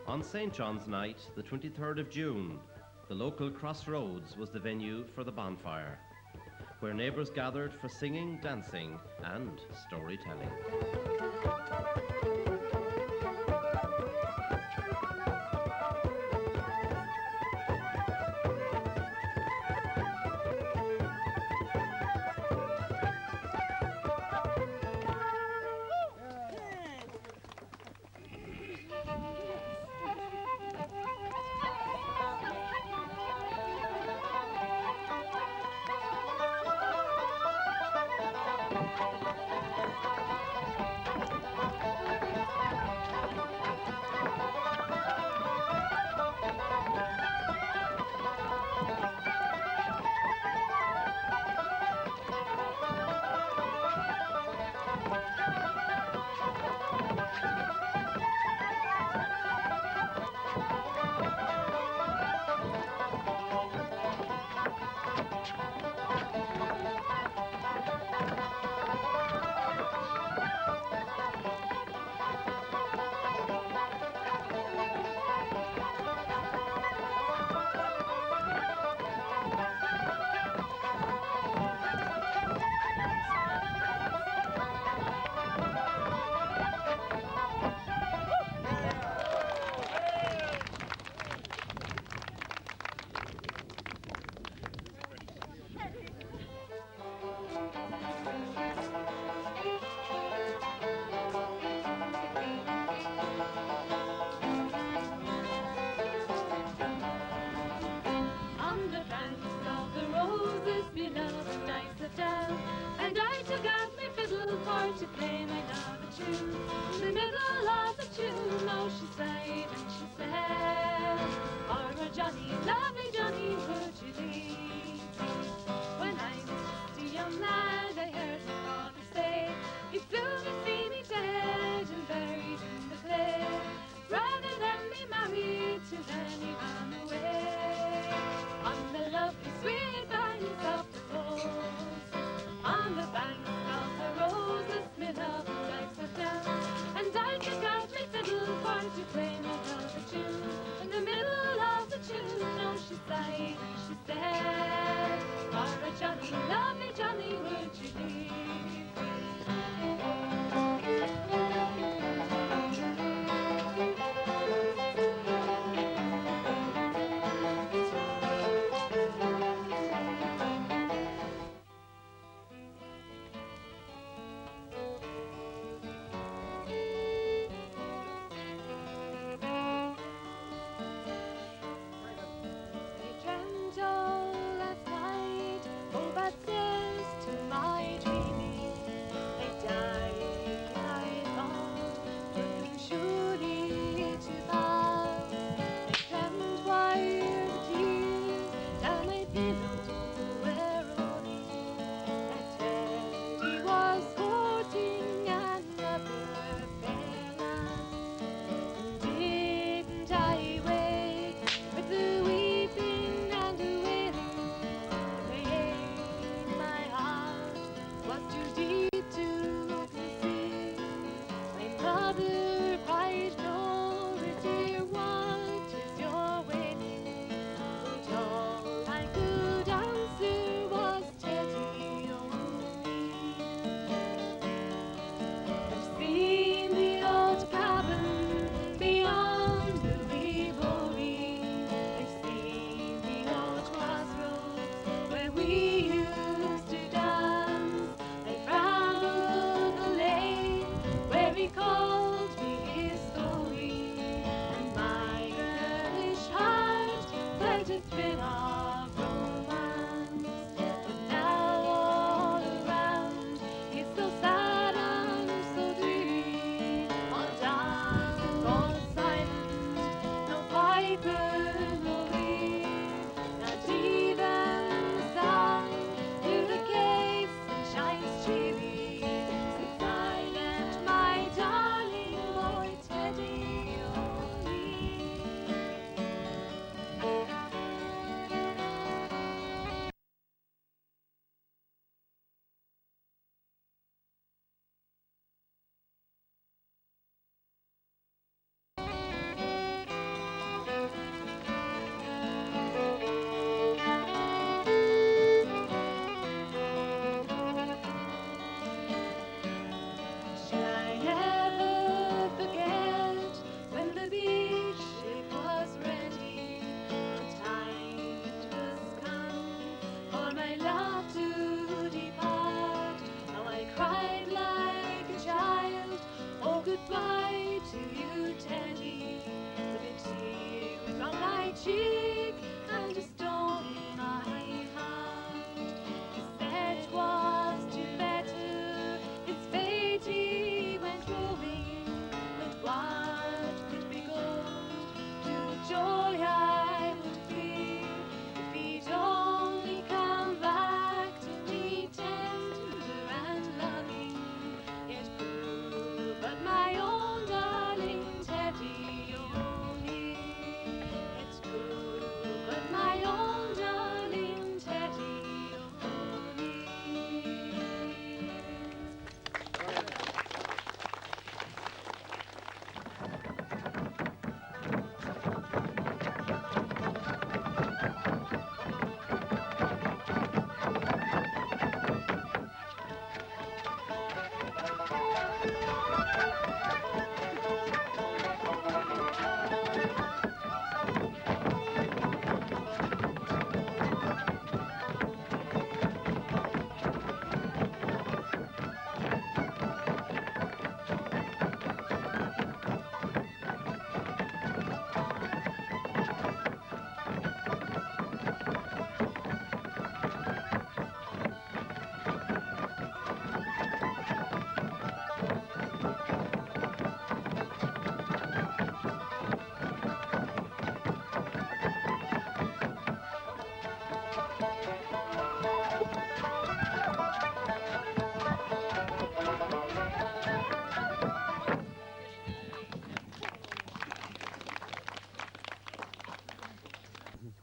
On St. John's night, the 23rd of June, the local Crossroads was the venue for the bonfire, where neighbours gathered for singing, dancing and storytelling.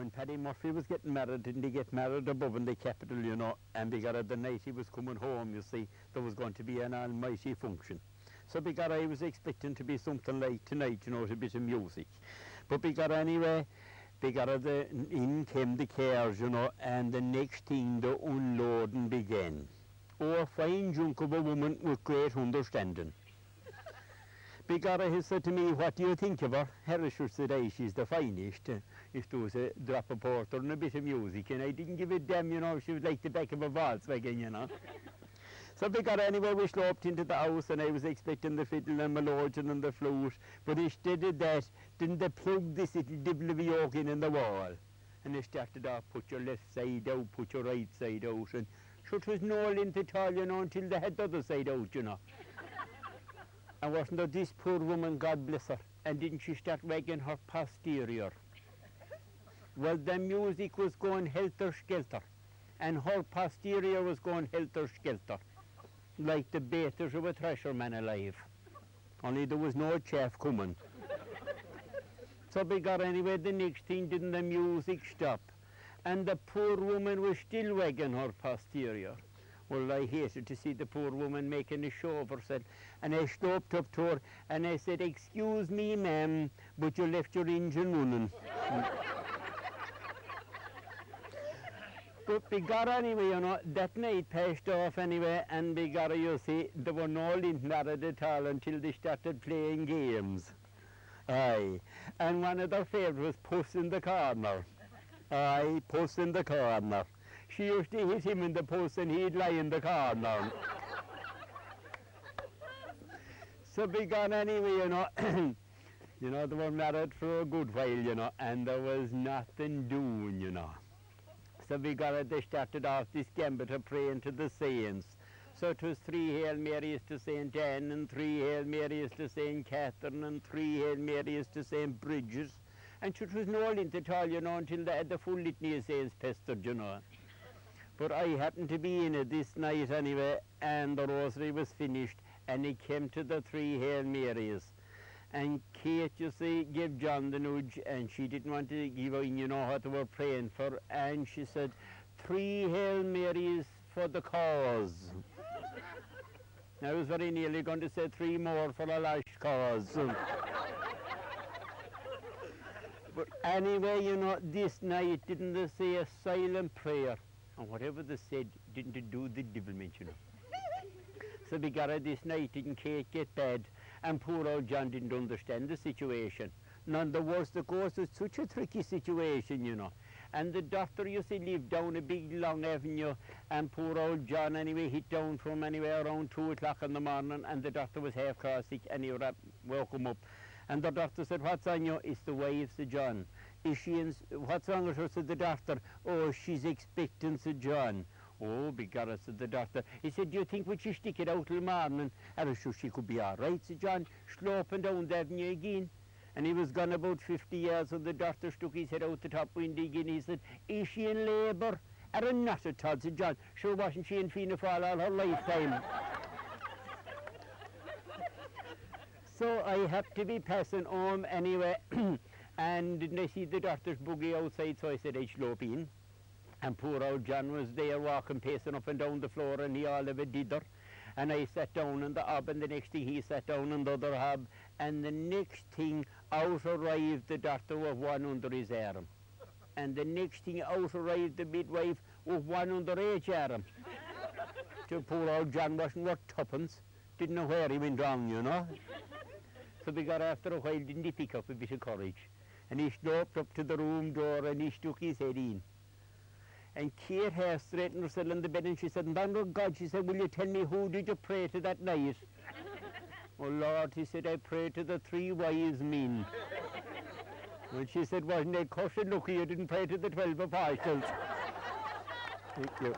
when Paddy Murphy was getting married, didn't he get married above in the Capitol, you know, and because the night he was coming home, you see, there was going to be an almighty function. So because I was expecting to be something like tonight, you know, a bit of music. But because anyway, because in came the cars, you know, and the next thing the unloading began. Oh, a fine junk of a woman with great understanding. Because he said to me, what do you think of her? Harris said, "Aye, she's the finest. If there was a drop of porter and a bit of music, and I didn't give a damn, you know, she was like the back of a Volkswagen, you know." So because anyway, we sloped into the house, and I was expecting the fiddle and melodeon and the flute, but instead of that, then they plugged this little dibble of a yoke in the wall, and they started off, put your left side out, put your right side out, and so it was no length at all, you know, until they had the other side out, you know. And wasn't there this poor woman, God bless her, and didn't she start wagging her posterior? Well, the music was going helter-skelter, and her posterior was going helter-skelter, like the baiters of a thresher man alive. Only there was no chaff coming. So because anyway, the next thing, didn't the music stop, and the poor woman was still wagging her posterior. Well, I hated to see the poor woman making a show of herself, and I stopped up to her and I said, "Excuse me, ma'am, but you left your engine running." But because anyway, you know, that night passed off anyway, and because you see, there were no lint married at all until they started playing games. Aye, and one of their favourites was Puss in the Corner. Aye, Puss in the Corner. She used to hit him in the post and he'd lie in the corner. So begun anyway, you know, you know, they were married for a good while, you know, and there was nothing doing, you know. So begun, they started off this gambit of praying to the saints. So it was 3 Hail Marys to St. Anne, and 3 Hail Marys to St. Catherine, and 3 Hail Marys to St. Bridget. And it was no lint at all, you know, until they had the full litany of saints pestered, you know. But I happened to be in it this night anyway, and the rosary was finished, and it came to the 3 Hail Marys. And Kate, you see, gave John the nudge, and she didn't want to give in, you know, what they were praying for, and she said, 3 Hail Marys for the cause. I was very nearly going to say 3 more for a lost cause. But anyway, you know, this night, didn't they say a silent prayer? And whatever they said, didn't it do the devilment, you know. So because this night, didn't Kate get bad, and poor old John didn't understand the situation. None the worse, of course, it's such a tricky situation, you know. And the doctor, you see, lived down a big long avenue, and poor old John anyway hit down from anywhere around 2 o'clock in the morning, and the doctor was half sick, and he woke him up. And the doctor said, "What's on you?" "It's the wife," said John. "Is she in, what's wrong with her?" said the doctor. "Oh, she's expecting," said John. "Oh, begorra," said the doctor. He said, "Do you think we should stick it out till morning?" "I was sure she could be all right," said John, sloping down the avenue again. And he was gone about 50 yards, and the doctor stuck his head out the top window again. He said, "Is she in labour?" "Not at all," said John. "Sure wasn't she in Fianna Fáil all her lifetime?" So I have to be passing home anyway, and didn't I see the doctor's buggy outside, so I said I'd slope in. And poor old John was there walking, pacing up and down the floor, and he all of a dither. And I sat down on the hob, and the next thing he sat down on the other hob, and the next thing out arrived the doctor with one under his arm. And the next thing out arrived the midwife with one under each arm. So poor old John wasn't worth tuppence, didn't know where he went wrong, you know. So we got after a while, didn't he pick up a bit of courage? And he sloped up to the room door and he stuck his head in. And Kate half straightened herself in the bed and she said, "Mother of God," she said, "will you tell me who did you pray to that night?" "Oh Lord," he said, "I prayed to the 3 wise men." And she said, "Wasn't it cursed lucky you didn't pray to the 12 apostles?" Thank you.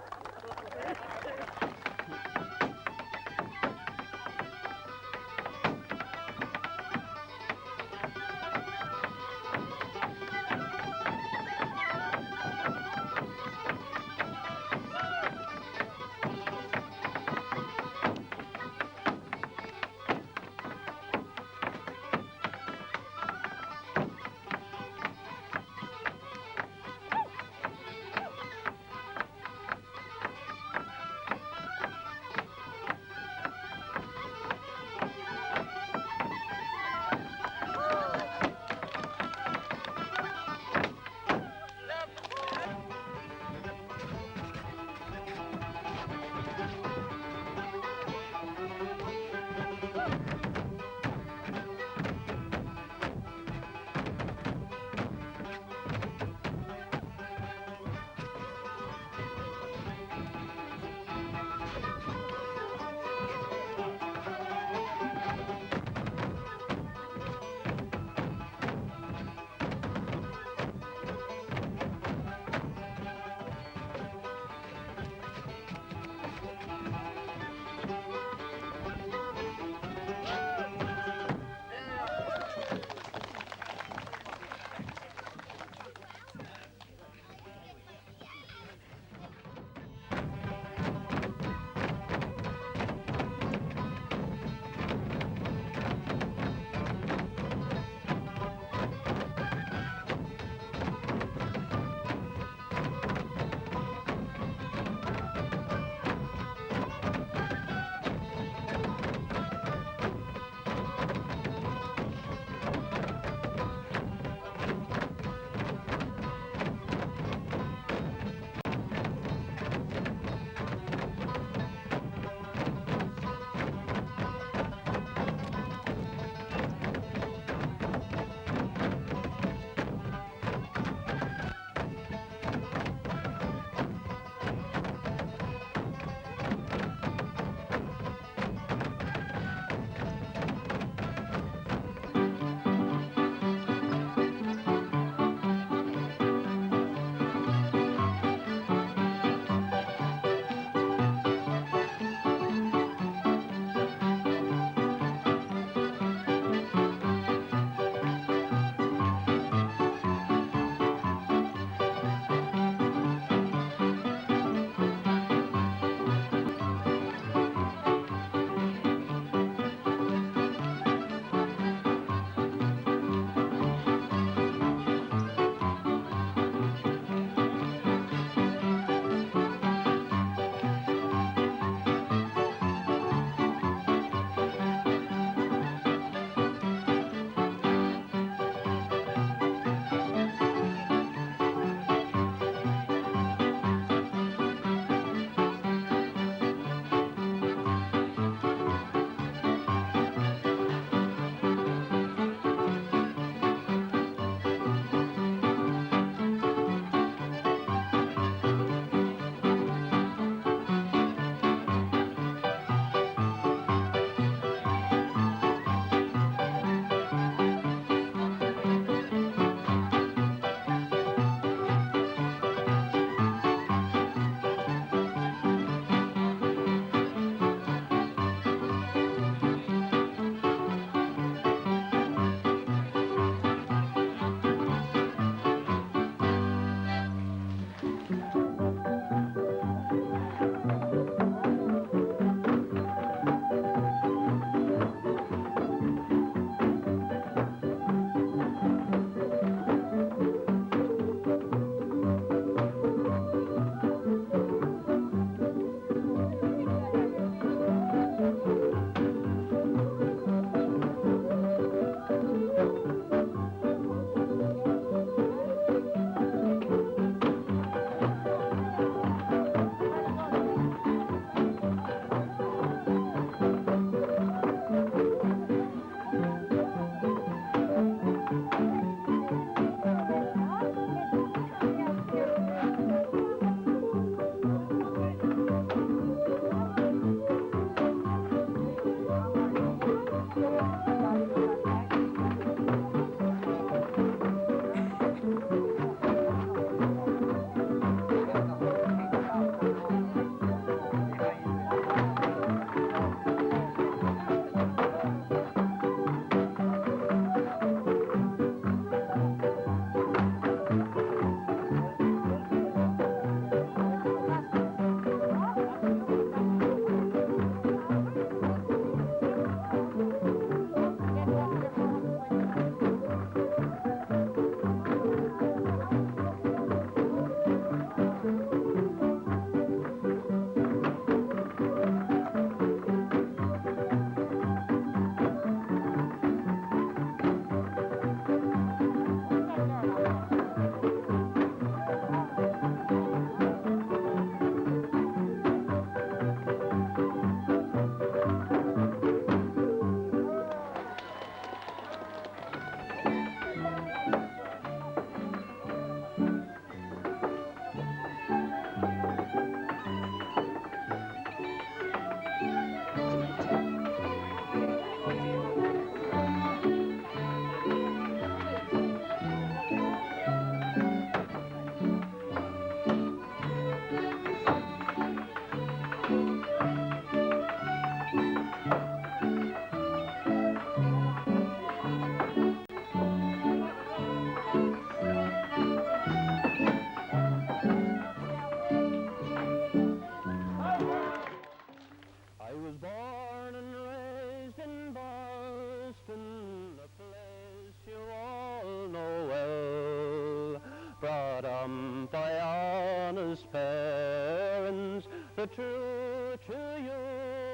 on, by honest parents, the truth to you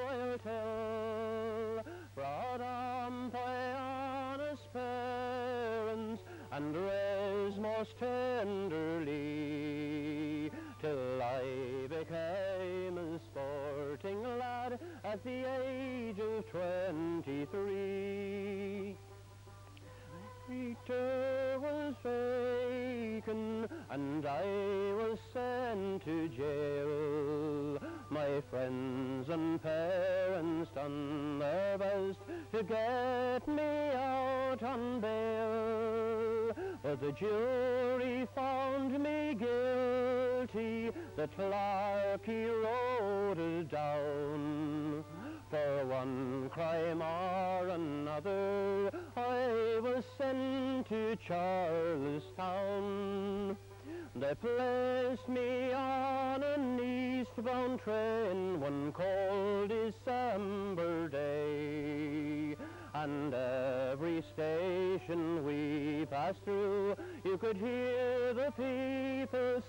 I'll tell. Brought on by honest parents, and raised most tenderly, till I became a sporting lad at the age of 23. Peter was taken, and I was sent to jail. My friends and parents done their best to get me out on bail, but the jury found me guilty. The clerk, he wrote it down. For one crime or another, I was sent to Charlestown. They placed me on an eastbound train one cold December day, and every station we passed through, you could hear the people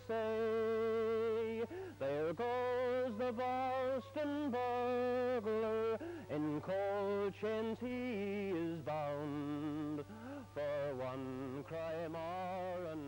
say, there goes the Boston burglar, in cold chains he is bound, for one crime or another.